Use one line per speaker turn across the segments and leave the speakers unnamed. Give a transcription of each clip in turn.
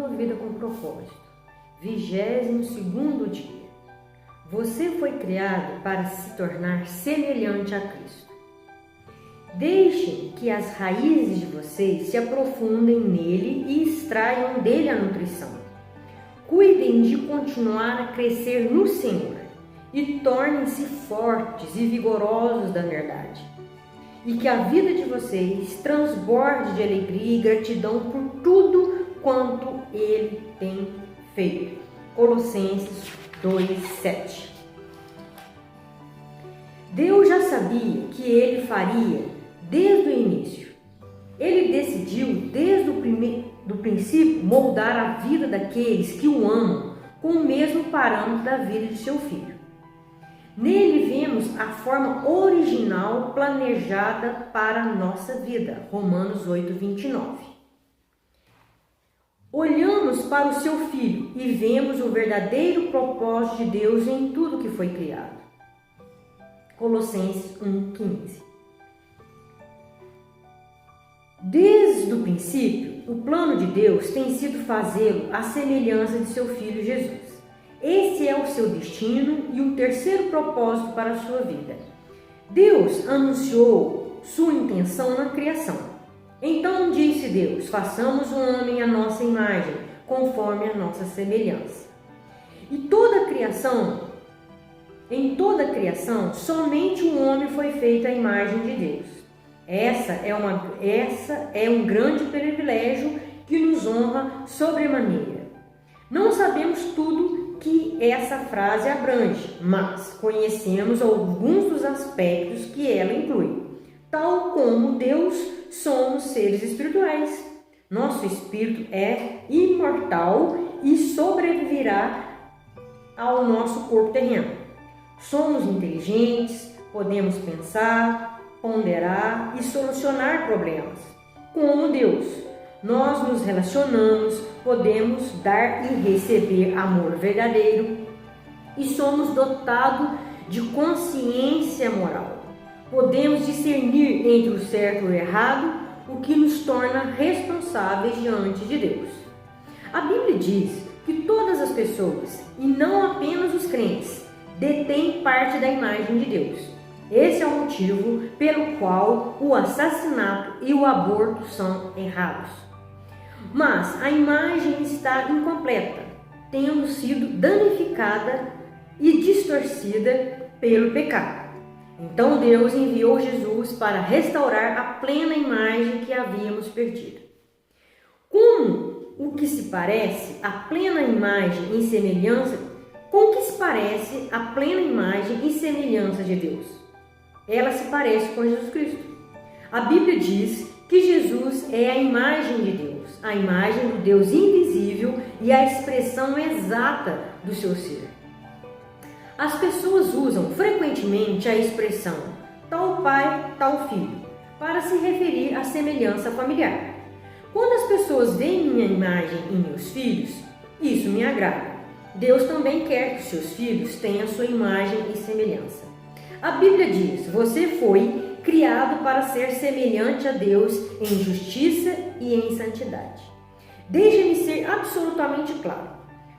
uma vida com propósito. 22º dia. Você foi criado para se tornar semelhante a Cristo. Deixem que as raízes de vocês se aprofundem nele e extraiam dele a nutrição. Cuidem de continuar a crescer no Senhor e tornem-se fortes e vigorosos da verdade. E que a vida de vocês transborde de alegria e gratidão por tudo quanto Ele tem feito. Colossenses 2:7. Deus já sabia que Ele faria desde o início. Ele decidiu desde o princípio moldar a vida daqueles que o amam com o mesmo parâmetro da vida de seu Filho. Nele vemos a forma original planejada para a nossa vida. Romanos 8:29. Olhamos para o seu Filho e vemos o verdadeiro propósito de Deus em tudo que foi criado. Colossenses 1:15. Desde o princípio, o plano de Deus tem sido fazê-lo à semelhança de seu Filho Jesus. Esse é o seu destino e o terceiro propósito para a sua vida. Deus anunciou sua intenção na criação. Então disse Deus: façamos o homem à nossa imagem, conforme a nossa semelhança. Em toda a criação, somente o homem foi feito à imagem de Deus. Essa é um grande privilégio que nos honra sobremaneira. Não sabemos tudo que essa frase abrange, mas conhecemos alguns dos aspectos que ela inclui. Tal como Deus, somos seres espirituais. Nosso espírito é imortal e sobreviverá ao nosso corpo terreno. Somos inteligentes, podemos pensar, ponderar e solucionar problemas. Como Deus, nós nos relacionamos, podemos dar e receber amor verdadeiro e somos dotados de consciência moral. Podemos discernir entre o certo e o errado, o que nos torna responsáveis diante de Deus. A Bíblia diz que todas as pessoas, e não apenas os crentes, detêm parte da imagem de Deus. Esse é o motivo pelo qual o assassinato e o aborto são errados. Mas a imagem está incompleta, tendo sido danificada e distorcida pelo pecado. Então Deus enviou Jesus para restaurar a plena imagem que havíamos perdido. Como o que se parece a plena imagem e semelhança, com o que se parece a plena imagem e semelhança de Deus? Ela se parece com Jesus Cristo. A Bíblia diz que Jesus é a imagem de Deus, a imagem do Deus invisível e a expressão exata do seu ser. As pessoas usam frequentemente a expressão tal pai, tal filho, para se referir à semelhança familiar. Quando as pessoas veem minha imagem em meus filhos, isso me agrada. Deus também quer que seus filhos tenham sua imagem e semelhança. A Bíblia diz: você foi criado para ser semelhante a Deus em justiça e em santidade. Deixe-me ser absolutamente claro.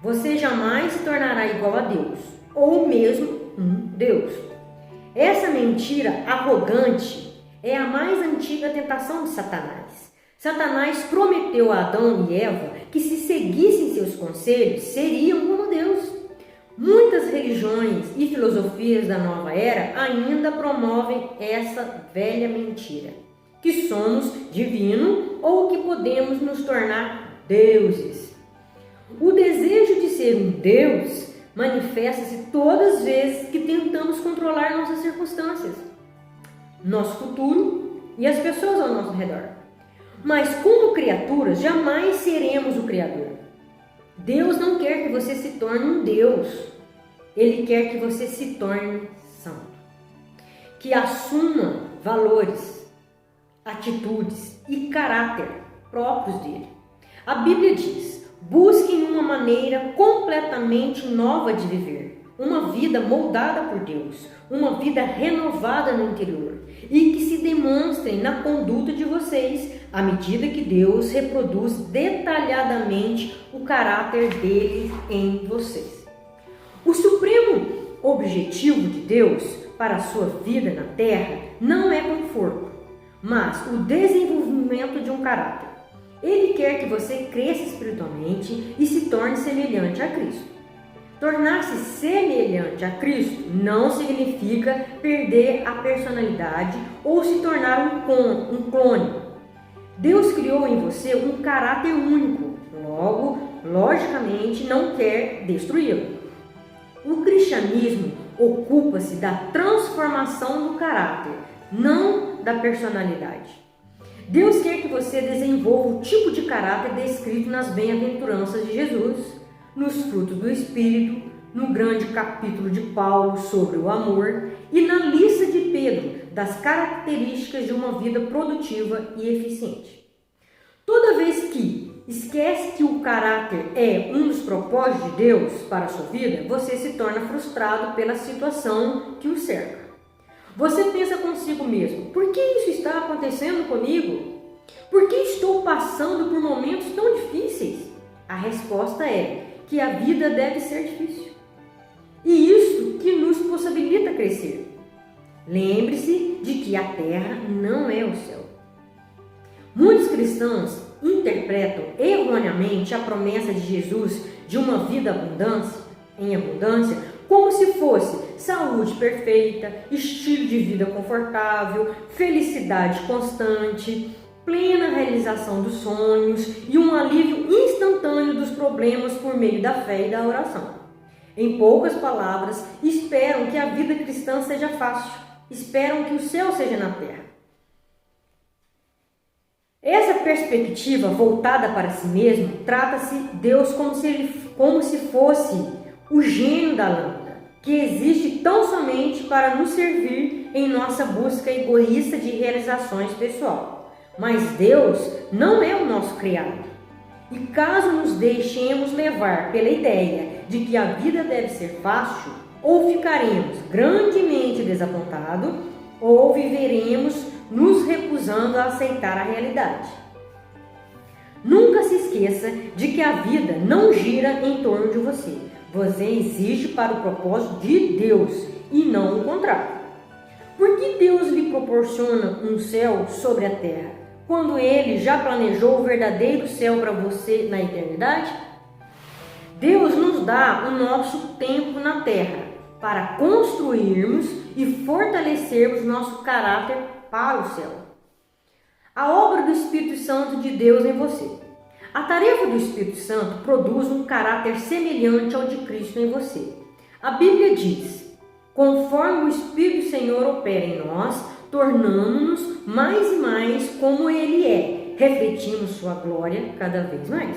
Você jamais se tornará igual a Deus, ou mesmo um Deus. Essa mentira arrogante é a mais antiga tentação de Satanás. Satanás prometeu a Adão e Eva que, se seguissem seus conselhos, seriam como Deus. Muitas religiões e filosofias da nova era ainda promovem essa velha mentira, que somos divino ou que podemos nos tornar deuses. O desejo de ser um Deus manifesta-se todas as vezes que tentamos controlar nossas circunstâncias, nosso futuro e as pessoas ao nosso redor. Mas como criaturas, jamais seremos o Criador. Deus não quer que você se torne um Deus. Ele quer que você se torne santo. Que assuma valores, atitudes e caráter próprios dele. A Bíblia diz: busquem uma maneira completamente nova de viver. Uma vida moldada por Deus. Uma vida renovada no interior. E que se demonstrem na conduta de vocês à medida que Deus reproduz detalhadamente o caráter dele em vocês. O supremo objetivo de Deus para a sua vida na Terra não é conforto, mas o desenvolvimento de um caráter. Ele quer que você cresça espiritualmente e se torne semelhante a Cristo. Tornar-se semelhante a Cristo não significa perder a personalidade ou se tornar um clone. Deus criou em você um caráter único, logo, logicamente, não quer destruí-lo. O cristianismo ocupa-se da transformação do caráter, não da personalidade. Deus quer que você desenvolva o tipo de caráter descrito nas bem-aventuranças de Jesus, nos frutos do Espírito, no grande capítulo de Paulo sobre o amor e na lista de Pedro das características de uma vida produtiva e eficiente. Toda vez que esquece que o caráter é um dos propósitos de Deus para a sua vida, você se torna frustrado pela situação que o cerca. Você pensa consigo mesmo: por que isso está acontecendo comigo? Por que estou passando por momentos tão difíceis? A resposta é que a vida deve ser difícil. E isso que nos possibilita crescer. Lembre-se de que a terra não é o céu. Muitos cristãos interpretam erroneamente a promessa de Jesus de uma vida em abundância como se fosse saúde perfeita, estilo de vida confortável, felicidade constante, plena realização dos sonhos e um alívio instantâneo dos problemas por meio da fé e da oração. Em poucas palavras, esperam que a vida cristã seja fácil, esperam que o céu seja na terra. Essa perspectiva voltada para si mesmo trata-se Deus como se fosse o gênio da lâmpada, que existe tão somente para nos servir em nossa busca egoísta de realizações pessoal. Mas Deus não é o nosso criado. E caso nos deixemos levar pela ideia de que a vida deve ser fácil, ou ficaremos grandemente desapontados, ou viveremos nos recusando a aceitar a realidade. Nunca se esqueça de que a vida não gira em torno de você. Você existe para o propósito de Deus e não o contrário. Por que Deus lhe proporciona um céu sobre a terra, quando Ele já planejou o verdadeiro céu para você na eternidade? Deus nos dá o nosso tempo na terra para construirmos e fortalecermos nosso caráter para o céu. A obra do Espírito Santo de Deus em você. A tarefa do Espírito Santo produz um caráter semelhante ao de Cristo em você. A Bíblia diz: conforme o Espírito do Senhor opera em nós, tornamos-nos mais e mais como Ele é, refletimos sua glória cada vez mais.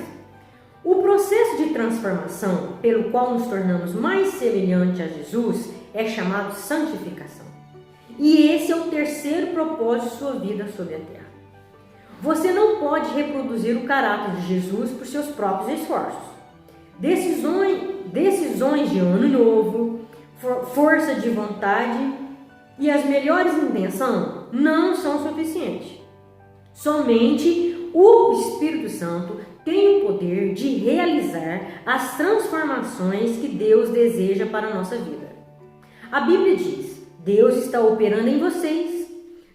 O processo de transformação pelo qual nos tornamos mais semelhantes a Jesus é chamado santificação. E esse é o terceiro propósito de sua vida sobre a terra. Você não pode reproduzir o caráter de Jesus por seus próprios esforços. Decisões de ano novo, força de vontade e as melhores intenções não são suficientes. Somente o Espírito Santo tem o poder de realizar as transformações que Deus deseja para a nossa vida. A Bíblia diz: Deus está operando em vocês,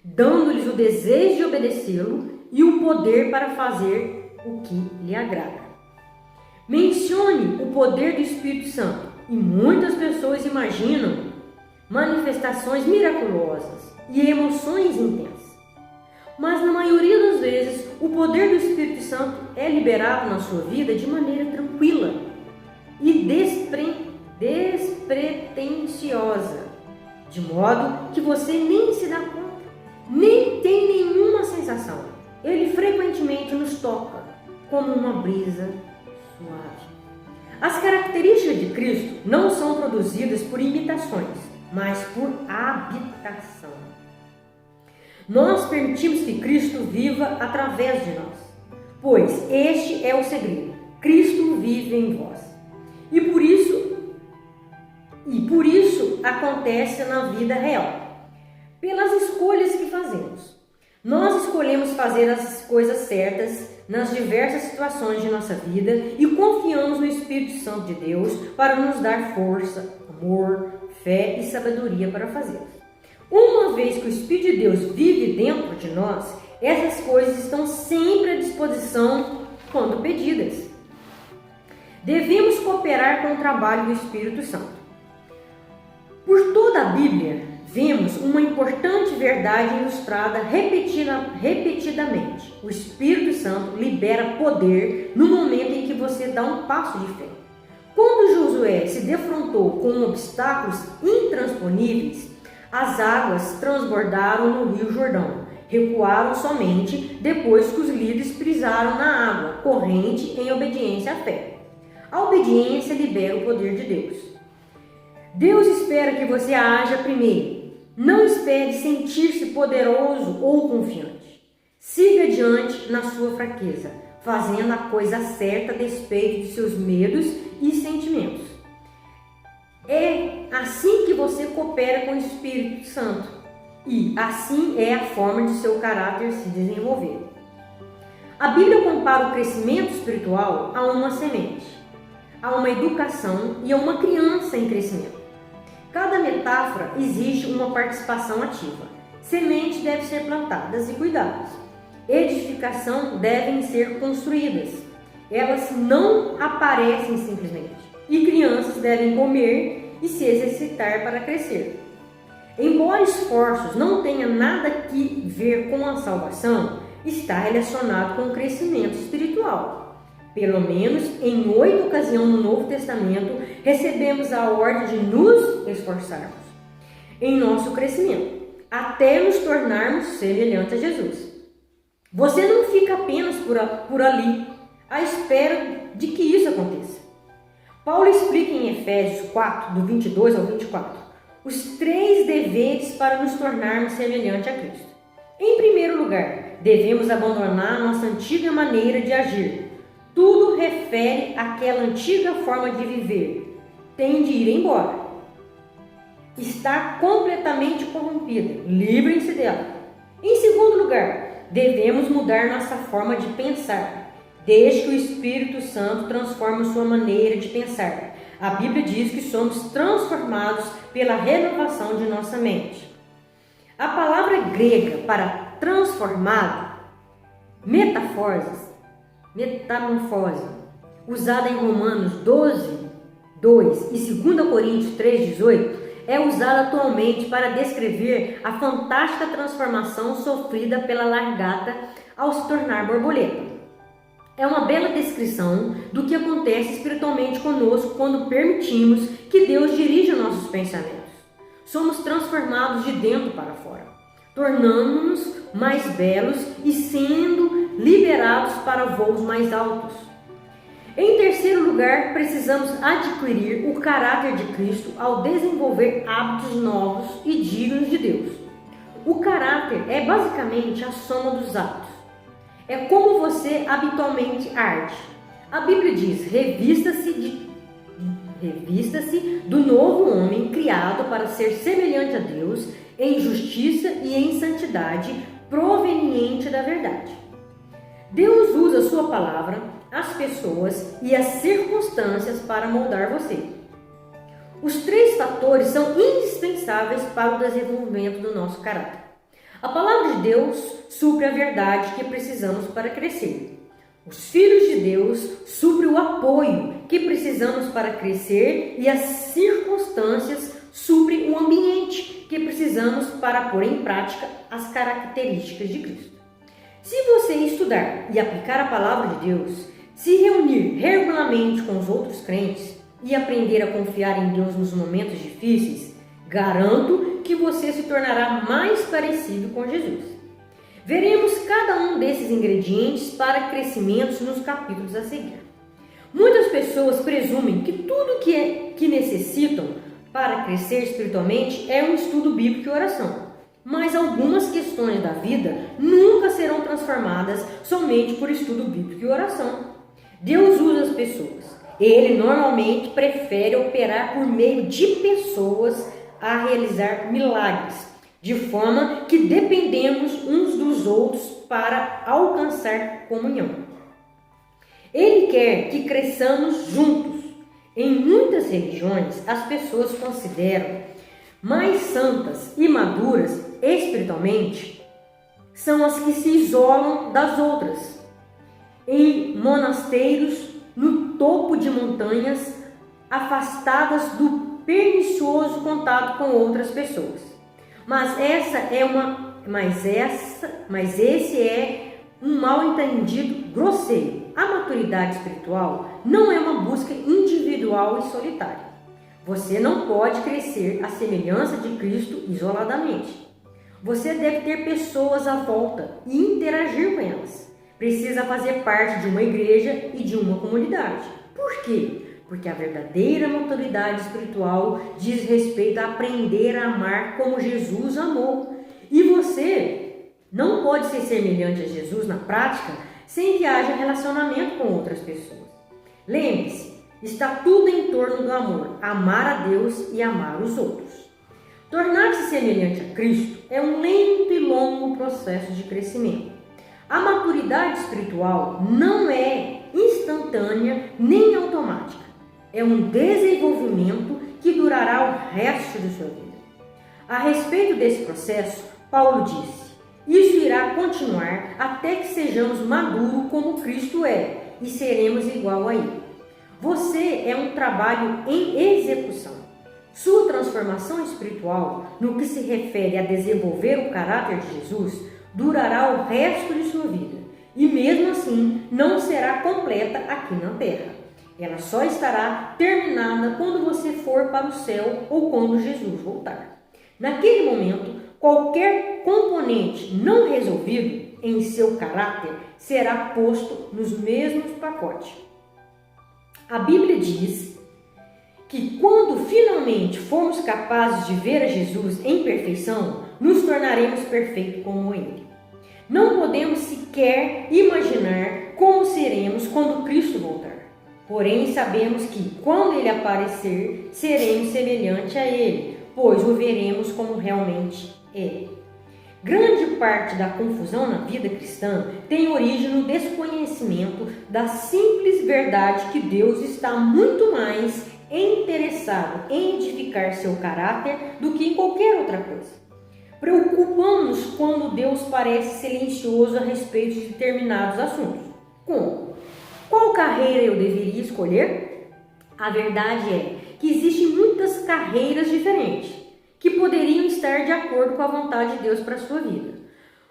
dando-lhes o desejo de obedecê-lo e o poder para fazer o que lhe agrada. Mencione o poder do Espírito Santo e muitas pessoas imaginam manifestações miraculosas e emoções intensas. Mas na maioria das vezes, o poder do Espírito Santo é liberado na sua vida de maneira tranquila e despretensiosa, de modo que você nem se dá conta, nem tem nenhuma sensação. Ele frequentemente nos toca como uma brisa suave. As características de Cristo não são produzidas por imitações, mas por habitação. Nós permitimos que Cristo viva através de nós, pois este é o segredo. Cristo vive em vós. E por isso acontece na vida real, pelas escolhas que fazemos. Nós escolhemos fazer as coisas certas nas diversas situações de nossa vida e confiamos no Espírito Santo de Deus para nos dar força, amor, fé e sabedoria para fazê-las. Uma vez que o Espírito de Deus vive dentro de nós, essas coisas estão sempre à disposição quando pedidas. Devemos cooperar com o trabalho do Espírito Santo. Por toda a Bíblia, vemos uma importante verdade ilustrada repetidamente. O Espírito Santo libera poder no momento em que você dá um passo de fé. Quando Josué se defrontou com obstáculos intransponíveis, as águas transbordaram no Rio Jordão. Recuaram somente depois que os líderes pisaram na água corrente em obediência à fé. A obediência libera o poder de Deus. Deus espera que você haja primeiro. Não espere sentir-se poderoso ou confiante. Siga adiante na sua fraqueza, fazendo a coisa certa a despeito de seus medos e sentimentos. É assim que você coopera com o Espírito Santo e assim é a forma de seu caráter se desenvolver. A Bíblia compara o crescimento espiritual a uma semente, a uma educação e a uma criança em crescimento. Cada metáfora exige uma participação ativa. Sementes devem ser plantadas e cuidadas. Edificação devem ser construídas. Elas não aparecem simplesmente. E crianças devem comer e se exercitar para crescer. Embora esforços não tenham nada que ver com a salvação, está relacionado com o crescimento espiritual. Pelo menos em 8 ocasiões no Novo Testamento, recebemos a ordem de nos esforçarmos em nosso crescimento, até nos tornarmos semelhantes a Jesus. Você não fica apenas por ali, à espera de que isso aconteça. Paulo explica em Efésios 4, do 22 ao 24, os 3 deveres para nos tornarmos semelhantes a Cristo. Em primeiro lugar, devemos abandonar nossa antiga maneira de agir. Tudo refere àquela antiga forma de viver. Tem de ir embora. Está completamente corrompida. Livrem-se dela. Em segundo lugar, devemos mudar nossa forma de pensar. Desde que o Espírito Santo transforme sua maneira de pensar. A Bíblia diz que somos transformados pela renovação de nossa mente. A palavra grega para transformado, metamorfose, usada em Romanos 12, 2 e 2 Coríntios 3, 18, é usada atualmente para descrever a fantástica transformação sofrida pela largata ao se tornar borboleta. É uma bela descrição do que acontece espiritualmente conosco quando permitimos que Deus dirija nossos pensamentos. Somos transformados de dentro para fora, tornando-nos mais belos e sendo liberados para voos mais altos. Em terceiro lugar, precisamos adquirir o caráter de Cristo ao desenvolver hábitos novos e dignos de Deus. O caráter é basicamente a soma dos hábitos. É como você habitualmente age. A Bíblia diz: revista-se do novo homem criado para ser semelhante a Deus em justiça e em santidade proveniente da verdade. Deus usa a sua palavra, as pessoas e as circunstâncias para moldar você. Os 3 fatores são indispensáveis para o desenvolvimento do nosso caráter. A palavra de Deus supre a verdade que precisamos para crescer. Os filhos de Deus suprem o apoio que precisamos para crescer e as circunstâncias suprem o ambiente que precisamos para pôr em prática as características de Cristo. Se você estudar e aplicar a palavra de Deus, se reunir regularmente com os outros crentes e aprender a confiar em Deus nos momentos difíceis, garanto que você se tornará mais parecido com Jesus. Veremos cada um desses ingredientes para crescimentos nos capítulos a seguir. Muitas pessoas presumem que tudo que necessitam para crescer espiritualmente é um estudo bíblico e oração. Mas algumas questões da vida nunca serão transformadas somente por estudo bíblico e oração. Deus usa as pessoas. Ele normalmente prefere operar por meio de pessoas a realizar milagres, de forma que dependemos uns dos outros para alcançar comunhão. Ele quer que cresçamos juntos. Em muitas religiões, as pessoas consideram mais santas e maduras espiritualmente são as que se isolam das outras, em monasteiros, no topo de montanhas, afastadas do pernicioso contato com outras pessoas. Mas esse é um mal-entendido grosseiro. A maturidade espiritual não é uma busca individual e solitária. Você não pode crescer à semelhança de Cristo isoladamente. Você deve ter pessoas à volta e interagir com elas. Precisa fazer parte de uma igreja e de uma comunidade. Por quê? Porque a verdadeira maturidade espiritual diz respeito a aprender a amar como Jesus amou. E você não pode ser semelhante a Jesus na prática sem que haja relacionamento com outras pessoas. Lembre-se, está tudo em torno do amor, amar a Deus e amar os outros. Tornar-se semelhante a Cristo é um lento e longo processo de crescimento. A maturidade espiritual não é instantânea nem automática. É um desenvolvimento que durará o resto de sua vida. A respeito desse processo, Paulo disse: isso irá continuar até que sejamos maduros como Cristo é e seremos igual a Ele. Você é um trabalho em execução. Sua transformação espiritual, no que se refere a desenvolver o caráter de Jesus, durará o resto de sua vida e mesmo assim não será completa aqui na terra. Ela só estará terminada quando você for para o céu ou quando Jesus voltar. Naquele momento, qualquer componente não resolvido em seu caráter será posto nos mesmos pacotes. A Bíblia diz que quando finalmente formos capazes de ver a Jesus em perfeição, nos tornaremos perfeitos como Ele. Não podemos sequer imaginar como seremos quando Cristo voltar. Porém, sabemos que quando Ele aparecer, seremos semelhantes a Ele, pois o veremos como realmente é. Grande parte da confusão na vida cristã tem origem no desconhecimento da simples verdade que Deus está muito mais interessado em edificar seu caráter do que em qualquer outra coisa. Preocupamos-nos quando Deus parece silencioso a respeito de determinados assuntos. Como? Qual carreira eu deveria escolher? A verdade é que existem muitas carreiras diferentes que poderiam estar de acordo com a vontade de Deus para a sua vida.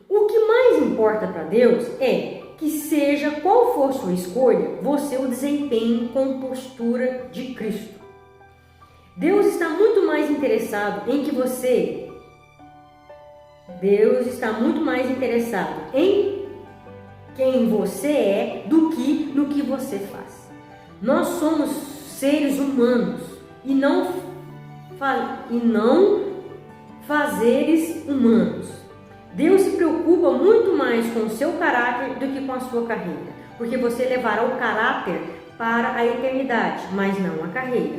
O que mais importa para Deus é que, seja qual for sua escolha, você o desempenhe com postura de Cristo. Deus está muito mais interessado em quem você é do que no que você faz. Nós somos seres humanos e não fazeres humanos. Deus se preocupa muito mais com o seu caráter do que com a sua carreira, porque você levará o caráter para a eternidade, mas não a carreira.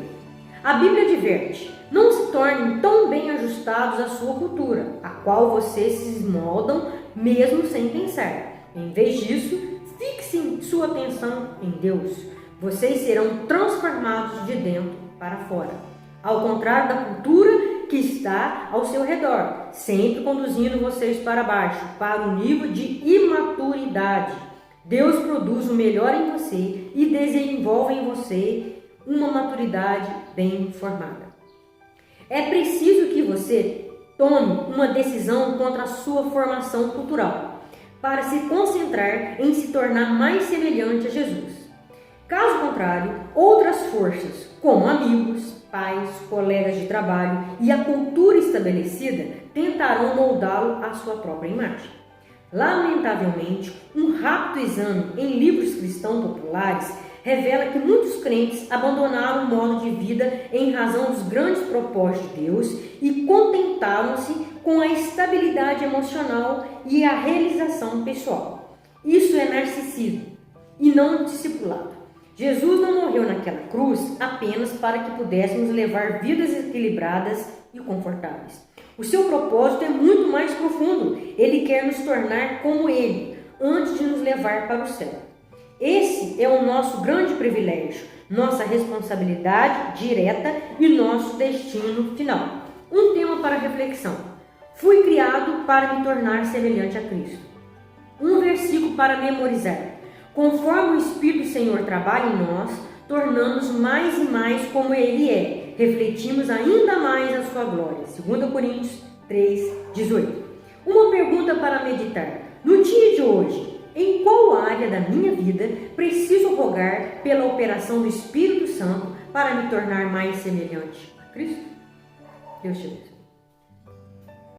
A Bíblia adverte: não se tornem tão bem ajustados à sua cultura, a qual vocês se moldam mesmo sem pensar. Em vez disso, fixem sua atenção em Deus. Vocês serão transformados de dentro para fora, ao contrário da cultura que está ao seu redor, sempre conduzindo vocês para baixo, para o nível de imaturidade. Deus produz o melhor em você e desenvolve em você uma maturidade bem formada. É preciso que você tome uma decisão contra a sua formação cultural, para se concentrar em se tornar mais semelhante a Jesus. Caso contrário, outras forças, como amigos, pais, colegas de trabalho e a cultura estabelecida, tentarão moldá-lo à sua própria imagem. Lamentavelmente, um rápido exame em livros cristãos populares revela que muitos crentes abandonaram o modo de vida em razão dos grandes propósitos de Deus e contentaram-se com a estabilidade emocional e a realização pessoal. Isso é narcisismo e não discipulado. Jesus não morreu naquela cruz apenas para que pudéssemos levar vidas equilibradas e confortáveis. O seu propósito é muito mais profundo. Ele quer nos tornar como Ele, antes de nos levar para o céu. Esse é o nosso grande privilégio, nossa responsabilidade direta e nosso destino final. Um tema para reflexão. Fui criado para me tornar semelhante a Cristo. Um versículo para memorizar. Conforme o Espírito do Senhor trabalha em nós, tornamos mais e mais como Ele é. Refletimos ainda mais a sua glória. 2 Coríntios 3:18. Uma pergunta para meditar. No dia de hoje, em qual área da minha vida preciso rogar pela operação do Espírito Santo para me tornar mais semelhante a Cristo? Deus te abençoe.